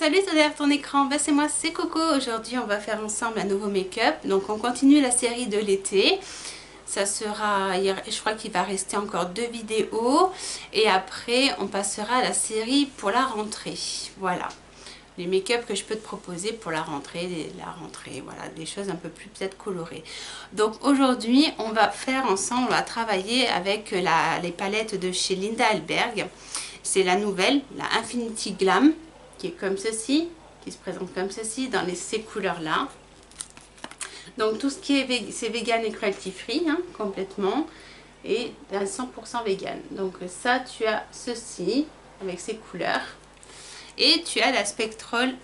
salut, c'est derrière ton écran, c'est moi, c'est Coco. Aujourd'hui on va faire ensemble un nouveau make-up. Donc on continue la série de l'été. Ça sera, je crois qu'il va rester encore 2 vidéos. Et après on passera à la série pour la rentrée. Voilà, les make-up que je peux te proposer pour la rentrée, voilà, des choses un peu plus peut-être colorées. Donc aujourd'hui on va faire ensemble, on va travailler avec les palettes de chez Linda Hallberg. C'est la nouvelle, la Infinity Glam, qui est comme ceci, qui se présente comme ceci, dans ces couleurs-là. Donc tout ce qui est c'est vegan et cruelty free, hein, complètement, et à 100% vegan. Donc ça, tu as ceci, avec ces couleurs. Et tu as la Spectral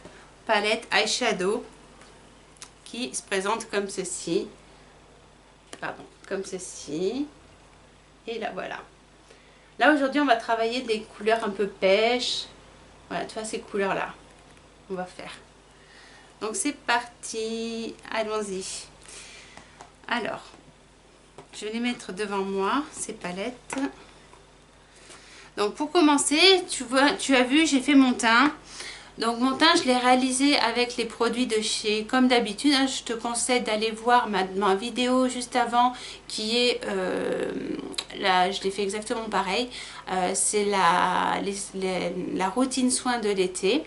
palette eyeshadow, qui se présente comme ceci. Pardon, comme ceci. Et là, voilà. Là, aujourd'hui, on va travailler des couleurs un peu pêche. Voilà, tu vois, ces couleurs-là, on va faire. Donc, c'est parti. Allons-y. Alors, je vais les mettre devant moi, ces palettes. Donc, pour commencer, tu as vu, j'ai fait mon teint. Donc, mon teint, je l'ai réalisé avec les produits de chez, comme d'habitude, hein, je te conseille d'aller voir ma vidéo juste avant, qui est, là, je l'ai fait exactement pareil. C'est la routine soin de l'été.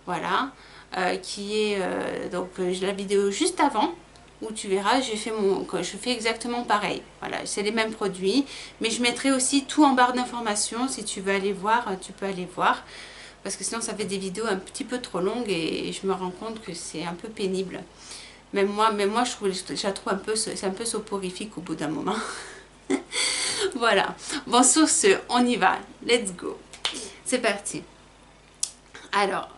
Voilà. Qui est, donc, la vidéo juste avant, où tu verras, je fais exactement pareil. Voilà, c'est les mêmes produits. Mais je mettrai aussi tout en barre d'informations. Si tu veux aller voir, tu peux aller voir. Parce que sinon ça fait des vidéos un petit peu trop longues et je me rends compte que c'est un peu pénible. Même moi je la trouve un peu, c'est un peu soporifique au bout d'un moment. Voilà. Bon, sur ce, on y va. Let's go. C'est parti. Alors,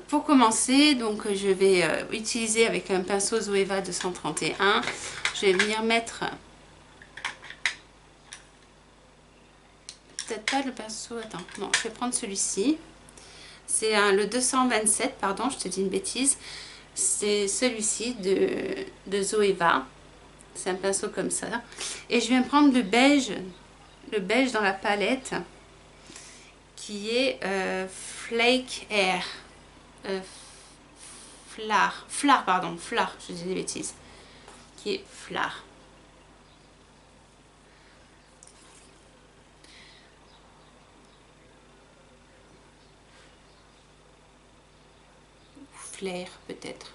pour commencer, donc je vais utiliser avec un pinceau Zoeva 231. Je vais venir mettre... Peut-être pas le pinceau... Attends, non, je vais prendre celui-ci. C'est le 227, pardon, je te dis une bêtise. C'est celui-ci de Zoeva. C'est un pinceau comme ça. Et je viens prendre le beige dans la palette, qui est Flake Air. Flare, je dis des bêtises. Qui est Flare. Flair peut-être.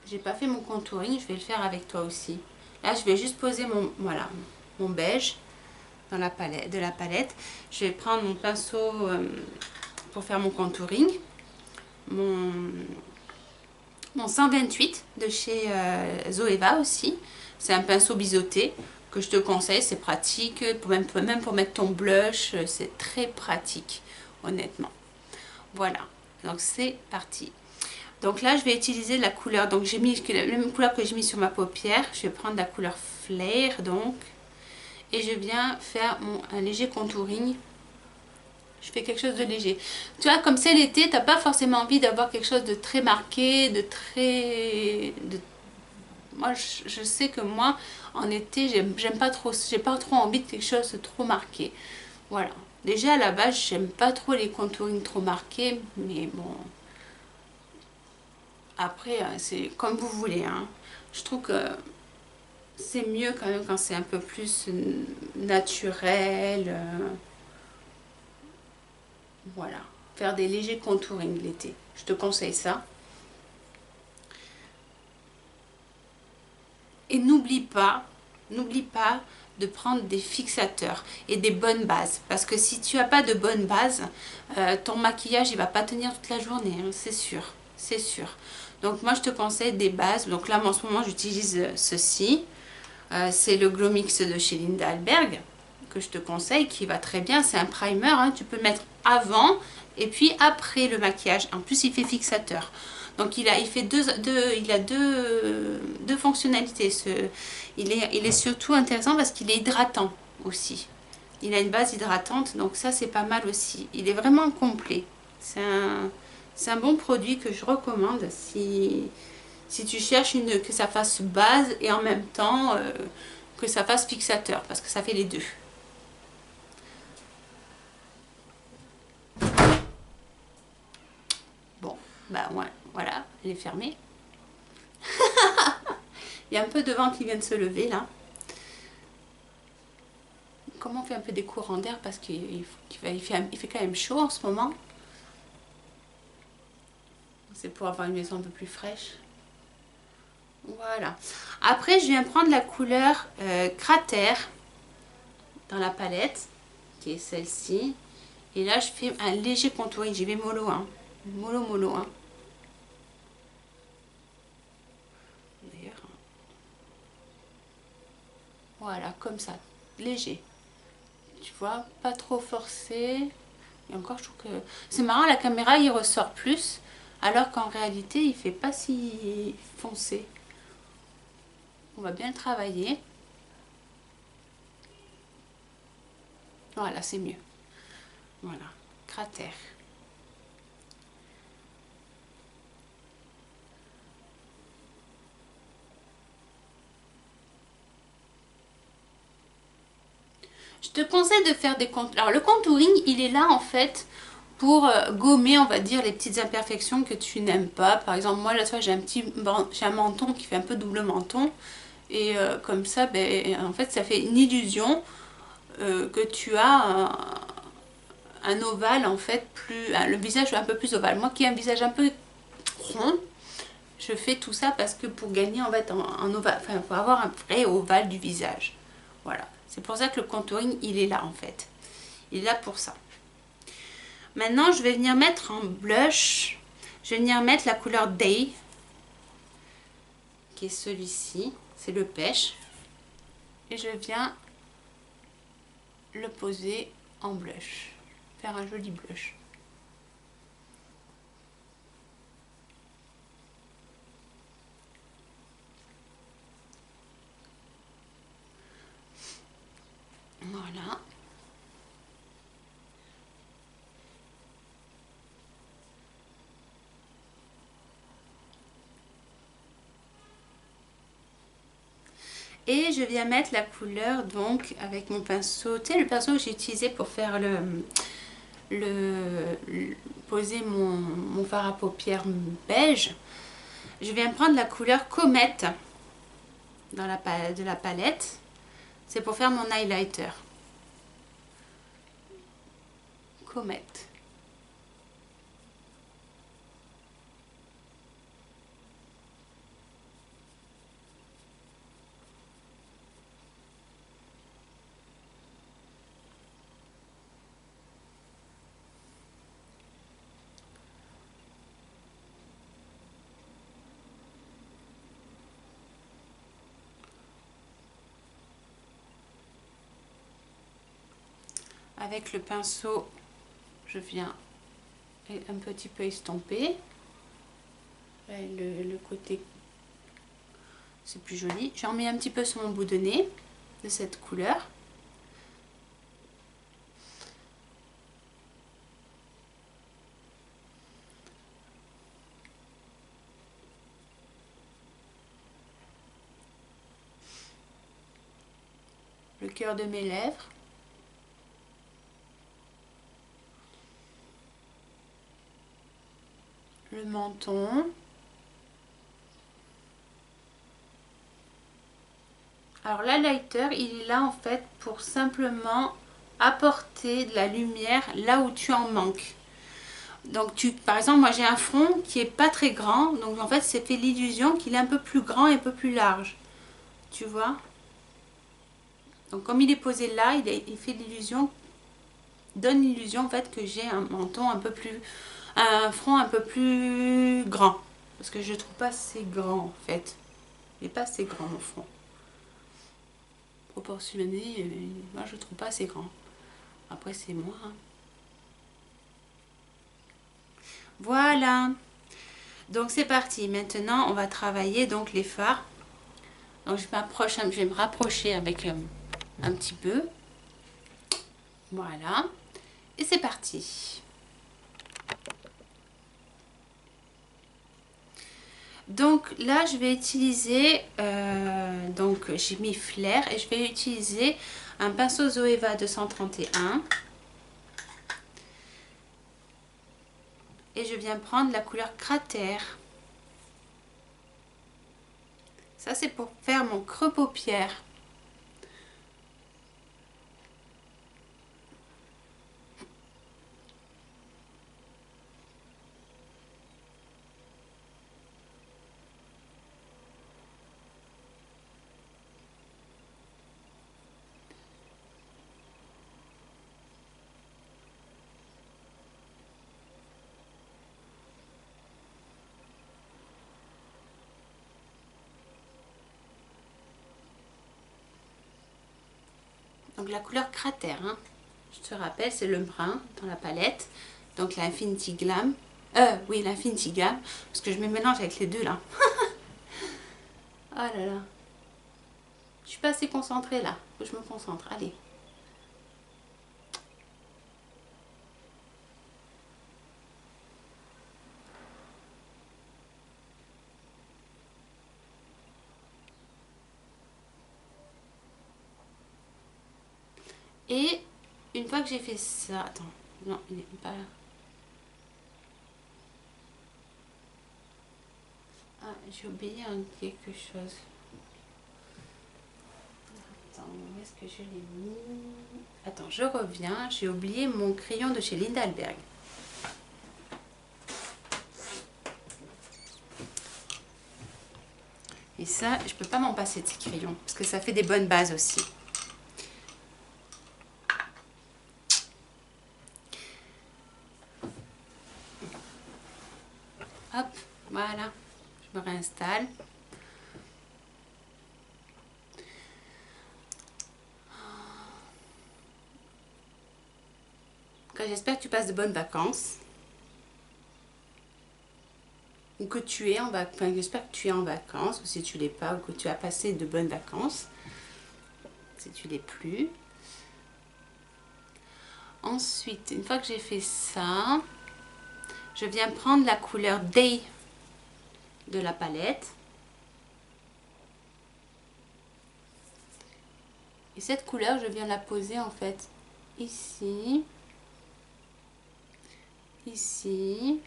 J'ai pas fait mon contouring, je vais le faire avec toi aussi. Là je vais juste poser mon beige dans la palette. Je vais prendre mon pinceau pour faire mon contouring. Mon 128 de chez Zoeva aussi. C'est un pinceau biseauté que je te conseille, c'est pratique, même pour mettre ton blush, c'est très pratique, honnêtement. Voilà, donc c'est parti. Donc là, je vais utiliser la couleur, donc j'ai mis la même couleur que j'ai mis sur ma paupière. Je vais prendre la couleur Flare, donc, et je viens faire un léger contouring. Je fais quelque chose de léger. Tu vois, comme c'est l'été, tu n'as pas forcément envie d'avoir quelque chose de très marqué, Moi, je sais que moi, en été, j'aime pas trop, j'ai pas trop envie de quelque chose de trop marqué. Voilà. Déjà, à la base, j'aime pas trop les contourings trop marqués, mais bon. Après, c'est comme vous voulez, hein. Je trouve que c'est mieux quand même quand c'est un peu plus naturel. Voilà, faire des légers contourings l'été. Je te conseille ça. Et n'oublie pas de prendre des fixateurs et des bonnes bases. Parce que si tu n'as pas de bonnes bases, ton maquillage il va pas tenir toute la journée, hein, c'est sûr. C'est sûr. Donc moi je te conseille des bases. Donc là en ce moment j'utilise ceci. C'est le Glow Mix de chez Linda Hallberg que je te conseille, qui va très bien. C'est un primer, hein, tu peux le mettre avant et puis après le maquillage. En plus il fait fixateur. Donc il a deux fonctionnalités. Il est surtout intéressant parce qu'il est hydratant aussi. Il a une base hydratante, donc ça c'est pas mal aussi. Il est vraiment complet. C'est un bon produit que je recommande si si tu cherches que ça fasse base et en même temps que ça fasse fixateur, parce que ça fait les deux. Bon, bah ouais, voilà, elle est fermée. Il y a un peu de vent qui vient de se lever là. Comment on fait un peu des courants d'air parce qu'il fait quand même chaud en ce moment. C'est pour avoir une maison un peu plus fraîche. Voilà. Après, je viens prendre la couleur cratère dans la palette, qui est celle-ci. Et là, je fais un léger contouring. J'y vais mollo, hein. Mollo, hein. D'ailleurs. Voilà, comme ça. Léger. Tu vois, pas trop forcé. Et encore, je trouve que... C'est marrant, la caméra, il ressort plus. Alors qu'en réalité, il fait pas si foncé. On va bien le travailler. Voilà, c'est mieux. Voilà, cratère. Je te conseille de faire des contouring. Alors le contouring, il est là en fait pour gommer, on va dire, les petites imperfections que tu n'aimes pas. Par exemple, moi là, j'ai un menton qui fait un peu double menton. Et comme ça, ben, en fait, ça fait une illusion que tu as un ovale, en fait, le visage un peu plus ovale. Moi qui ai un visage un peu rond, je fais tout ça parce que pour gagner, en fait, en ovale, enfin, il faut avoir un vrai ovale du visage. Voilà. C'est pour ça que le contouring, il est là, en fait. Il est là pour ça. Maintenant, je vais venir mettre en blush. Je vais venir mettre la couleur Day, qui est celui-ci. C'est le pêche. Et je viens le poser en blush. Faire un joli blush. Voilà. Et je viens mettre la couleur donc avec mon pinceau. Tu sais, le pinceau que j'ai utilisé pour faire poser mon fard à paupières beige. Je viens prendre la couleur Comète dans de la palette. C'est pour faire mon highlighter. Comète. Avec le pinceau, je viens un petit peu estomper. Là, le côté, c'est plus joli. J'en mets un petit peu sur mon bout de nez de cette couleur. Le cœur de mes lèvres. Le menton. Alors l'highlighter, il est là en fait pour simplement apporter de la lumière là où tu en manques. Donc par exemple, moi j'ai un front qui est pas très grand, donc en fait c'est fait l'illusion qu'il est un peu plus grand et un peu plus large. Tu vois? Donc comme il est posé là, il fait l'illusion, donne l'illusion en fait que j'ai un menton un peu plus, un front un peu plus grand. Parce que je trouve pas assez grand en fait. Il n'est pas assez grand mon front. Proportionné, moi je trouve pas assez grand. Après c'est moi. Hein. Voilà. Donc c'est parti. Maintenant on va travailler donc les fards. Donc je vais me rapprocher avec un petit peu. Voilà. Et c'est parti. Donc là, je vais utiliser, donc j'ai mis Flair et je vais utiliser un pinceau Zoeva 231. Et je viens prendre la couleur Cratère. Ça, c'est pour faire mon creux paupière. Donc la couleur Cratère, hein. Je te rappelle, c'est le brun dans la palette. Donc l'Infinity Glam. Oui, l'Infinity Glam. Parce que je me mélange avec les deux là. Oh là là. Je suis pas assez concentrée là. Faut que je me concentre. Allez. Et une fois que j'ai fait ça... Attends. Non, il n'est pas là. Ah, j'ai oublié quelque chose. Attends, où est-ce que je l'ai mis? Attends, je reviens. J'ai oublié mon crayon de chez Lindalberg. Et ça, je peux pas m'en passer de ces crayons. Parce que ça fait des bonnes bases aussi. Hop, voilà. Je me réinstalle. J'espère que tu passes de bonnes vacances. Ou que tu es en vacances. Enfin, j'espère que tu es en vacances. Ou si tu l'es pas. Ou que tu as passé de bonnes vacances. Si tu l'es plus. Ensuite, une fois que j'ai fait ça, je viens prendre la couleur Day de la palette. Et cette couleur, je viens la poser en fait ici. Ici.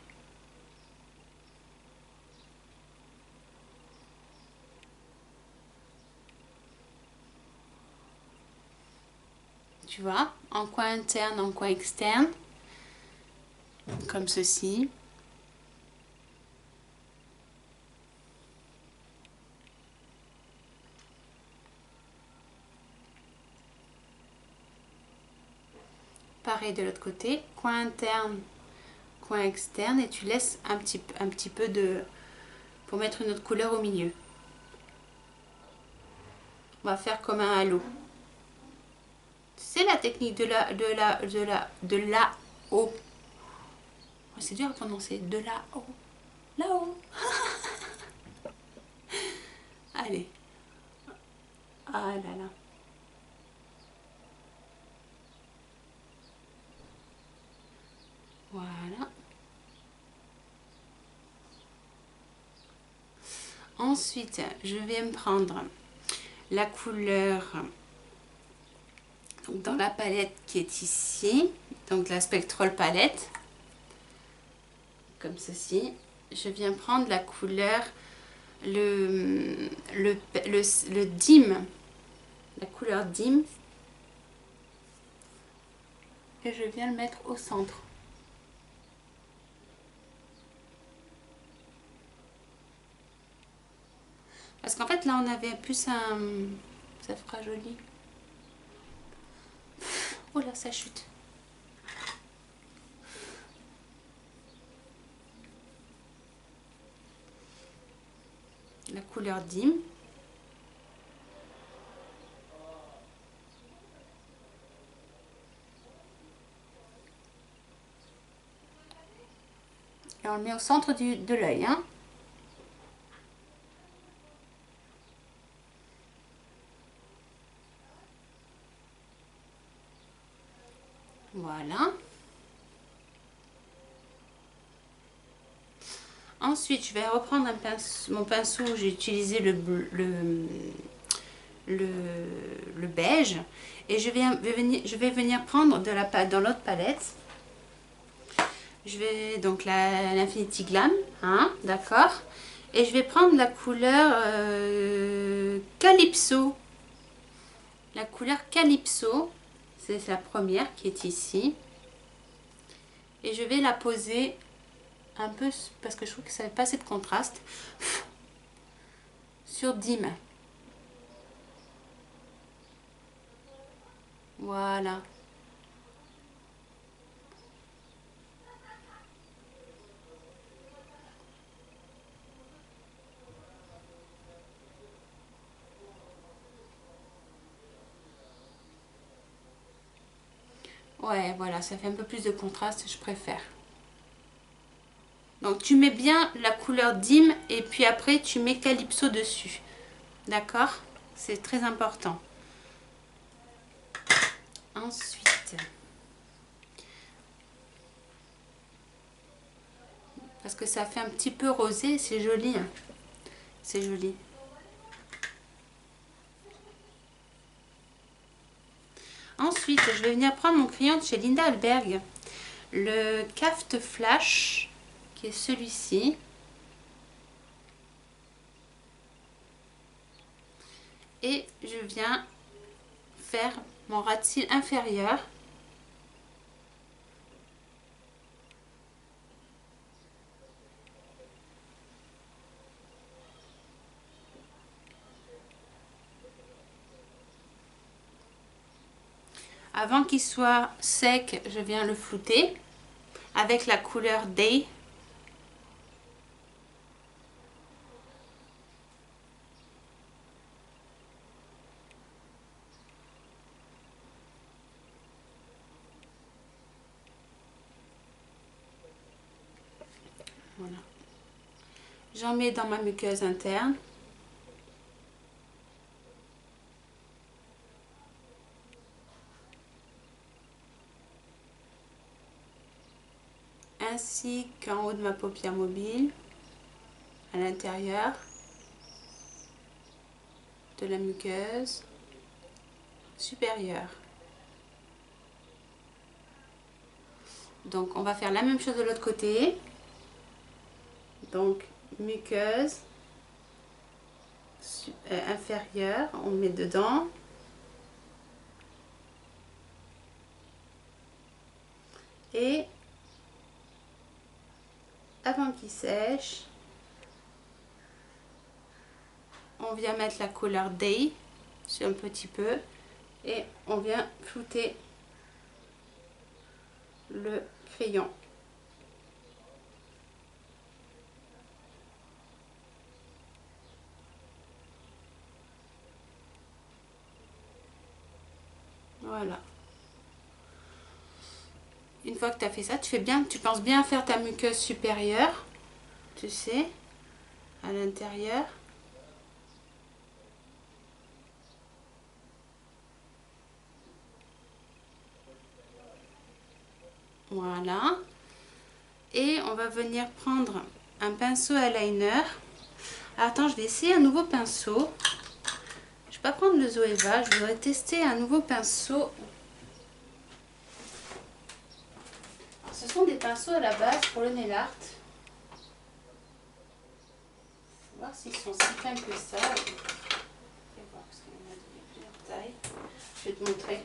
Tu vois, en coin interne, en coin externe. Comme ceci. Pareil de l'autre côté, coin interne, coin externe, et tu laisses un petit peu de... pour mettre une autre couleur au milieu. On va faire comme un halo. C'est la technique de là-haut. C'est dur à prononcer, de là-haut. Là-haut. Allez. Ah là là. Voilà. Ensuite, je vais me prendre la couleur donc dans la palette qui est ici, donc la Spectral palette, comme ceci. Je viens prendre la couleur, le dim, la couleur dim, et je viens le mettre au centre. Parce qu'en fait là on avait plus un... Ça fera joli. Oh là, ça chute. La couleur dim. Et on le met au centre de l'œil, hein. Voilà. Ensuite, je vais reprendre mon pinceau, j'ai utilisé le beige. Et je vais venir prendre de la pâte dans l'autre palette. Je vais donc l'Infinity Glam, hein, d'accord. Et je vais prendre la couleur Calypso. La couleur Calypso, c'est la première qui est ici. Et je vais la poser un peu, parce que je trouve que ça n'a pas assez de contraste, sur Dim. Voilà. Ouais, voilà, ça fait un peu plus de contraste, je préfère. Donc tu mets bien la couleur Dim et puis après tu mets Calypso dessus. D'accord? C'est très important. Ensuite, parce que ça fait un petit peu rosé, c'est joli, hein. C'est joli. Ensuite, je vais venir prendre mon crayon de chez Linda Alberg, le Craft Flash, qui est celui-ci. Et je viens faire mon ras de cils inférieur. Avant qu'il soit sec, je viens le flouter avec la couleur Day. Voilà. J'en mets dans ma muqueuse interne. Ainsi qu'en haut de ma paupière mobile, à l'intérieur de la muqueuse supérieure. Donc on va faire la même chose de l'autre côté. Donc muqueuse inférieure, on met dedans. Et avant qu'il sèche, on vient mettre la couleur Day sur un petit peu et on vient flouter le crayon. Voilà. Une fois que tu as fait ça, tu penses bien faire ta muqueuse supérieure, tu sais, à l'intérieur. Voilà. Et on va venir prendre un pinceau eyeliner. Alors, attends, je vais essayer un nouveau pinceau. Je vais pas prendre le Zoeva, je voudrais tester un nouveau pinceau. Ce sont des pinceaux à la base pour le nail art. On va voir s'ils sont si fins que ça. Je vais voir parce qu'il y en a de plusieurs tailles. Je vais te montrer.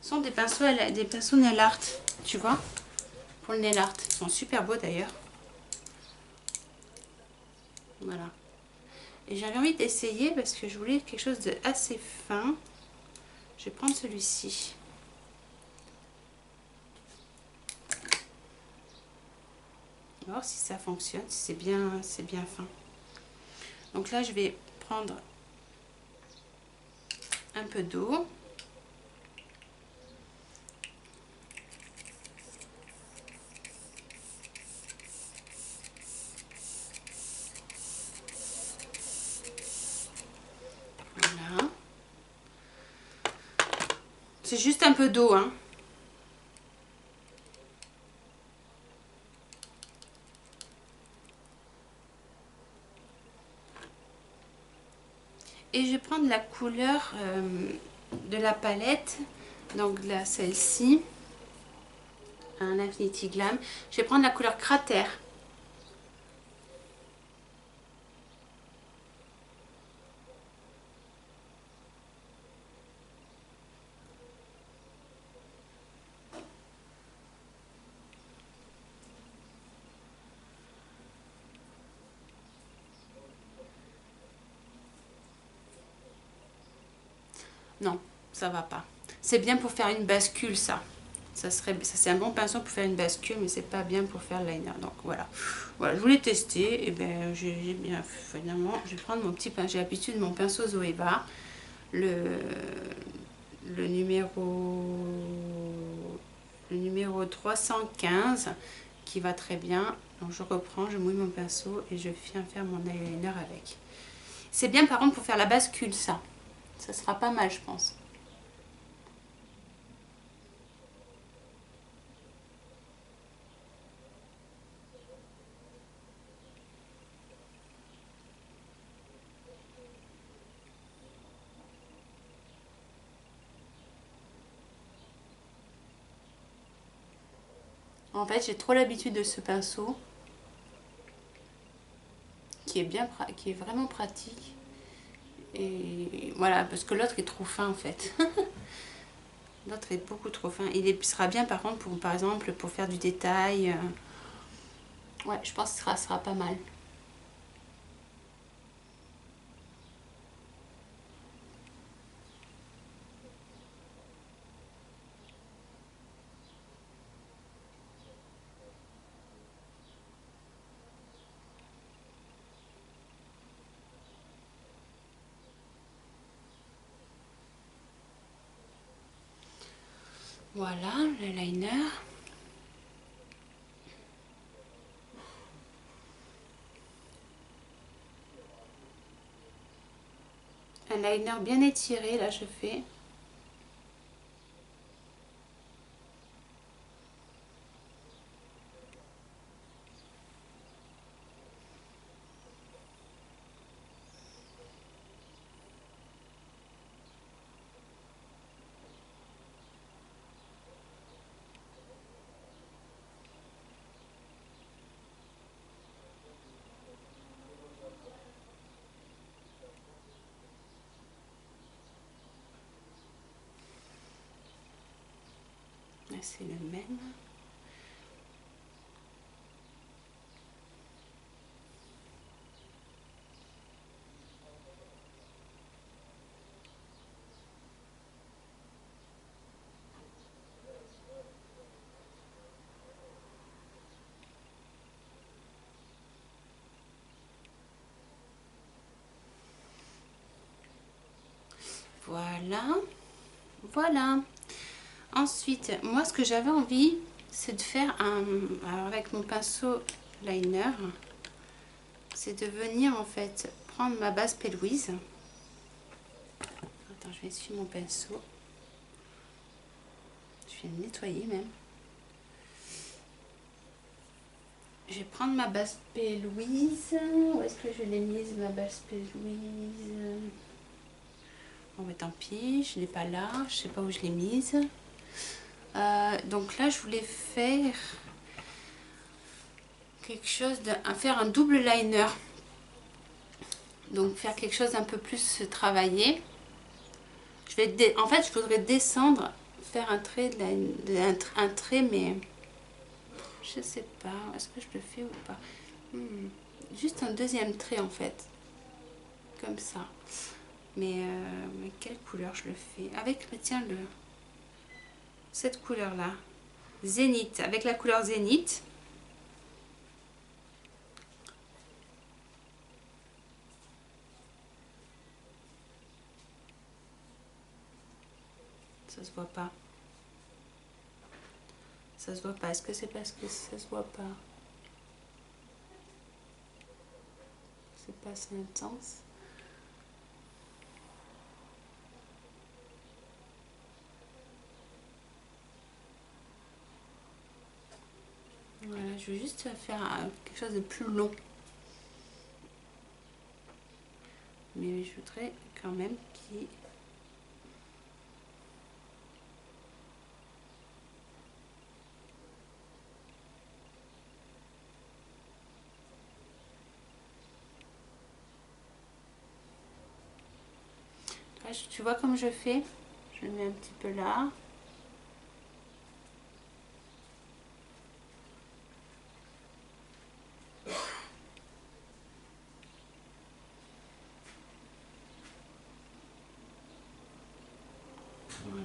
Ce sont des pinceaux nail art, tu vois, pour le nail art. Ils sont super beaux d'ailleurs. Voilà. Et j'avais envie d'essayer parce que je voulais quelque chose de assez fin. Je vais prendre celui-ci. On va voir si ça fonctionne, si c'est bien fin. Donc là, je vais prendre un peu d'eau. Voilà. C'est juste un peu d'eau, hein. Et je vais prendre la couleur de la palette. Donc là, celle-ci. Un Infinity Glam. Je vais prendre la couleur Cratère. Non, ça va pas. C'est bien pour faire une bascule, ça. Ça c'est un bon pinceau pour faire une bascule, mais c'est pas bien pour faire le liner. Donc voilà. Voilà, je voulais tester. Et ben j'ai bien finalement. Je vais prendre mon petit pinceau. J'ai l'habitude de mon pinceau Zoeva. Le, le numéro le numéro 315 qui va très bien. Donc je reprends, je mouille mon pinceau et je viens faire mon eyeliner avec. C'est bien par contre pour faire la bascule, ça. Ça sera pas mal, je pense. En fait, j'ai trop l'habitude de ce pinceau qui est vraiment pratique. Et voilà, parce que l'autre est trop fin en fait. L'autre est beaucoup trop fin. Sera bien par contre pour, par exemple, pour faire du détail. Ouais, je pense que sera pas mal. Voilà, le liner. Un liner bien étiré, là je fais. Là c'est le même. Voilà. Voilà. Ensuite, moi ce que j'avais envie, c'est de faire un... Alors avec mon pinceau liner, c'est de venir en fait prendre ma base P. Louise. Attends, je vais essuyer mon pinceau. Je vais le nettoyer même. Je vais prendre ma base P. Louise. Où est-ce que je l'ai mise, ma base P. Louise? Bon, mais tant pis, je ne l'ai pas là. Je ne sais pas où je l'ai mise. Donc là, je voulais faire quelque chose de... faire un double liner. Donc faire quelque chose un peu plus travaillé. En fait, je voudrais descendre, faire un trait, un trait, mais je sais pas, est-ce que je le fais ou pas? Juste un deuxième trait en fait, comme ça. Mais quelle couleur je le fais? Avec, tiens, cette couleur-là, Zénith, avec la couleur Zénith. Ça se voit pas. Ça se voit pas. Est-ce que c'est parce que ça se voit pas? C'est pas assez intense. Voilà, je vais juste faire quelque chose de plus long. Mais je voudrais quand même qu'il... Tu vois comme je fais? Je le mets un petit peu là. Voilà.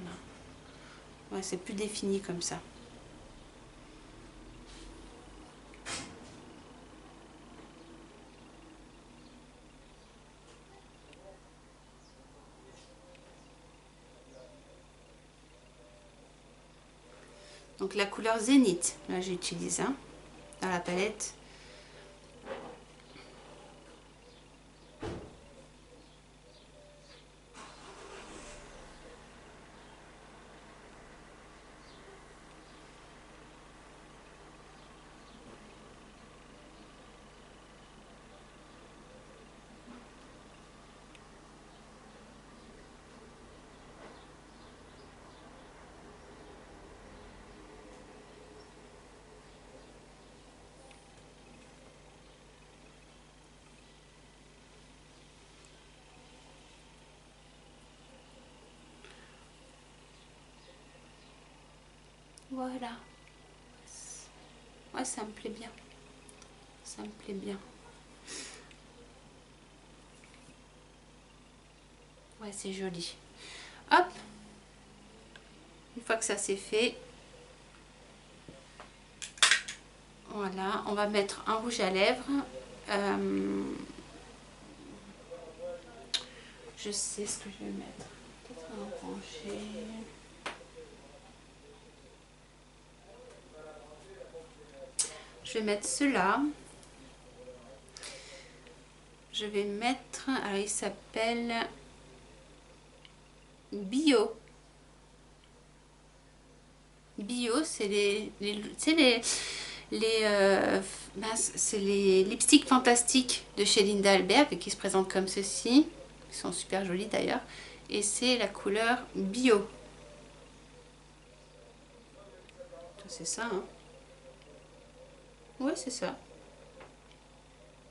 Ouais, c'est plus défini comme ça. Donc la couleur Zénith, là j'utilise hein, dans la palette. Voilà. Ouais, ça me plaît bien. Ça me plaît bien. Ouais, c'est joli. Hop. Une fois que ça c'est fait, voilà, on va mettre un rouge à lèvres. Je sais ce que je vais mettre. Peut-être un orangé. Je vais mettre cela. Je vais mettre, alors il s'appelle Bio. Bio, c'est c'est les lipsticks fantastiques de chez Linda Albert qui se présentent comme ceci. Ils sont super jolis d'ailleurs. Et c'est la couleur Bio. C'est ça, hein? Oui, c'est ça.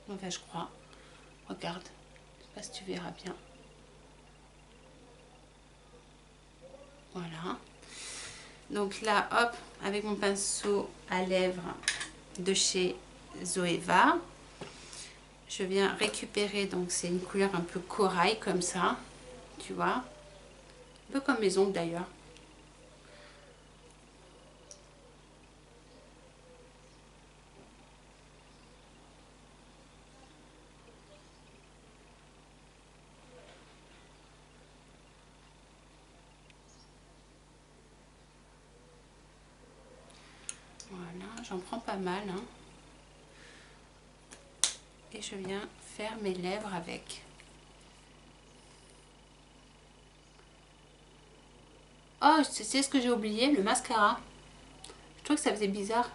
Enfin, je crois. Regarde. Je sais pas si tu verras bien. Voilà. Donc là, hop, avec mon pinceau à lèvres de chez Zoeva, je viens récupérer, donc c'est une couleur un peu corail comme ça, tu vois, un peu comme mes ongles d'ailleurs. Voilà, j'en prends pas mal, hein. Et je viens faire mes lèvres avec. Oh, c'est ce que j'ai oublié, le mascara. Je trouve que ça faisait bizarre.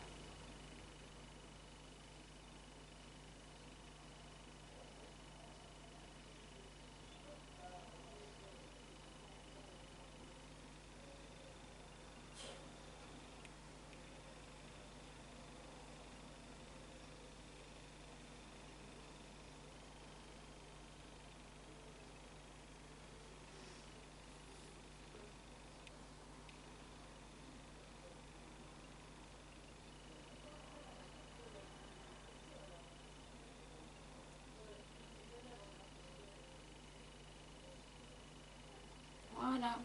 Voilà.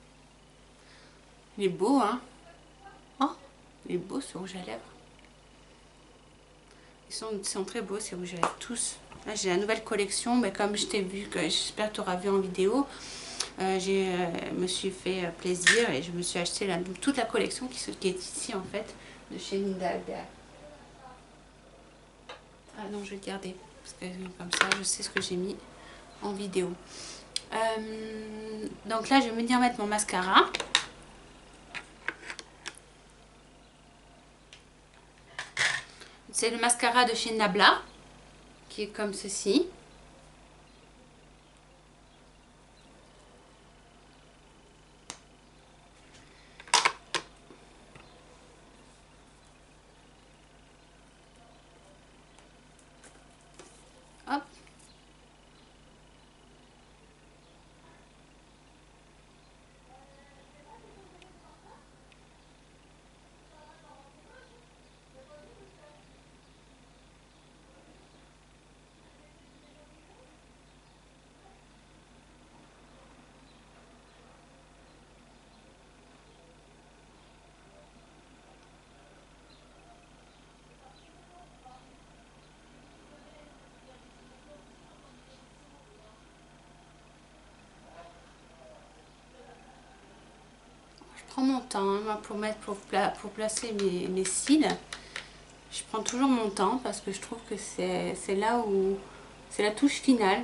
Il est beau, hein. Oh, il est beau ce rouge à lèvres. Ils sont très beaux ces rouges à lèvres tous. Là j'ai la nouvelle collection, mais comme je t'ai vu, que j'espère que tu auras vu en vidéo, me suis fait plaisir et je me suis acheté toute la collection qui est ici en fait, de chez Linda Albert. Ah non, je vais le garder, parce que comme ça je sais ce que j'ai mis en vidéo. Donc là je vais venir mettre mon mascara. C'est le mascara de chez Nabla, qui est comme ceci. prends mon temps, hein, moi, pour placer mes cils. Je prends toujours mon temps parce que je trouve que c'est là où c'est la touche finale.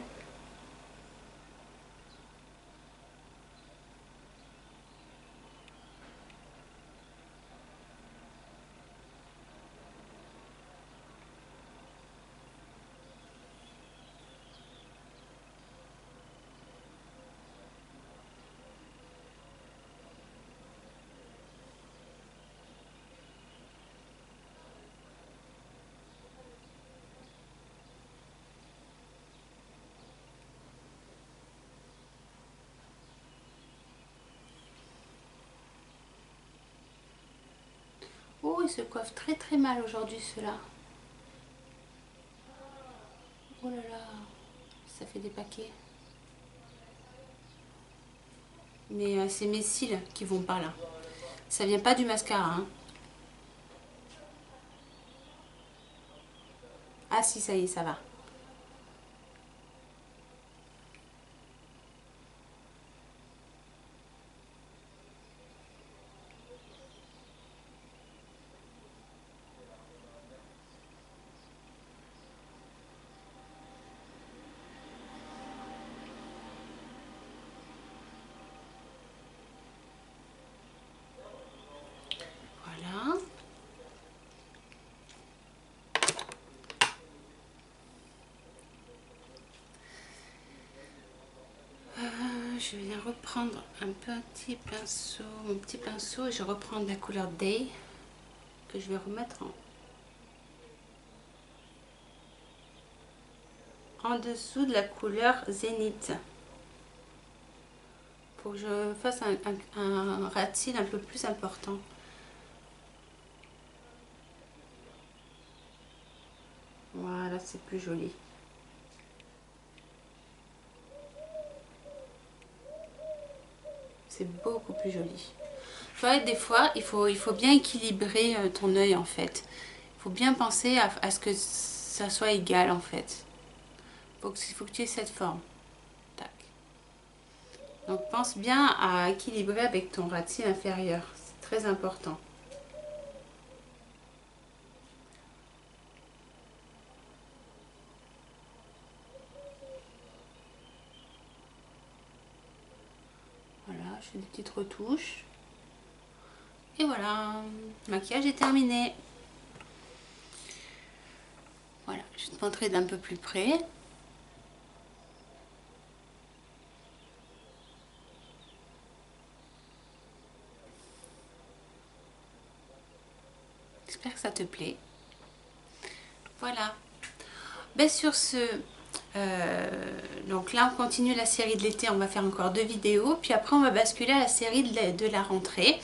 Oh, il se coiffe très très mal aujourd'hui, ceux-là. Oh là là, ça fait des paquets. Mais c'est mes cils qui vont pas là. Ça vient pas du mascara, hein. Ah si, ça y est, ça va. Voilà. Je vais reprendre un petit pinceau, mon petit pinceau, et je reprends de la couleur Day que je vais remettre en dessous de la couleur Zénith pour que je fasse un ras de cils un peu plus important. Voilà, c'est plus joli. C'est beaucoup plus joli. Ouais, des fois, il faut bien équilibrer ton œil en fait. Il faut bien penser à ce que ça soit égal en fait. Il faut que tu aies cette forme. Tac. Donc pense bien à équilibrer avec ton ras de cils inférieur. C'est très important. Voilà, je fais des petites retouches. Et voilà, le maquillage est terminé. Voilà, je vais te montrer d'un peu plus près. J'espère que ça te plaît. Voilà. Ben sur ce, donc là on continue la série de l'été, on va faire encore 2 vidéos. Puis après on va basculer à la série de la rentrée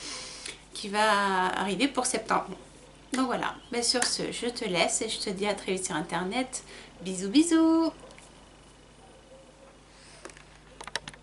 qui va arriver pour septembre. Donc voilà, ben sur ce, je te laisse et je te dis à très vite sur internet. Bisous bisous.